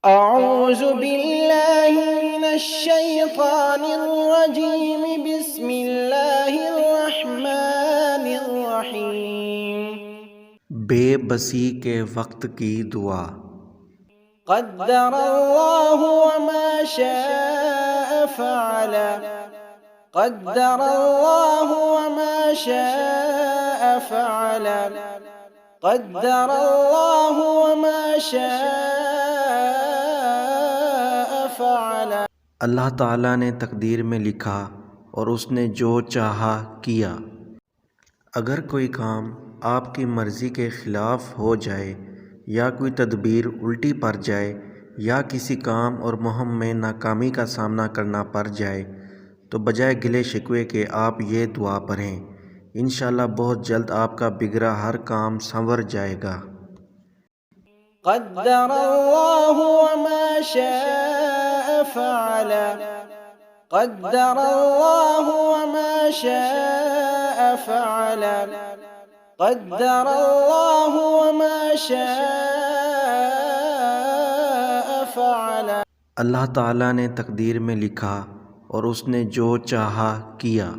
اعوذ باللہ من الشیطان الرجیم بسم اللہ الرحمن الرحیم۔ بے بسی کے وقت کی دعا۔ قدر اللہ وما شاء فعل، قدر اللہ وما شاء فعل، قدر اللہ وما شاء فعل۔ اللہ تعالیٰ نے تقدیر میں لکھا اور اس نے جو چاہا کیا۔ اگر کوئی کام آپ کی مرضی کے خلاف ہو جائے یا کوئی تدبیر الٹی پڑ جائے یا کسی کام اور مہم میں ناکامی کا سامنا کرنا پڑ جائے تو بجائے گلے شکوے کے آپ یہ دعا پڑھیں، انشاءاللہ بہت جلد آپ کا بگڑا ہر کام سنور جائے گا۔ قدر اللہ وما شاء فعل، قدر اللہ وما شاء فعل، قدر اللہ وما شاء فعل۔ اللہ تعالیٰ نے تقدیر میں لکھا اور اس نے جو چاہا کیا۔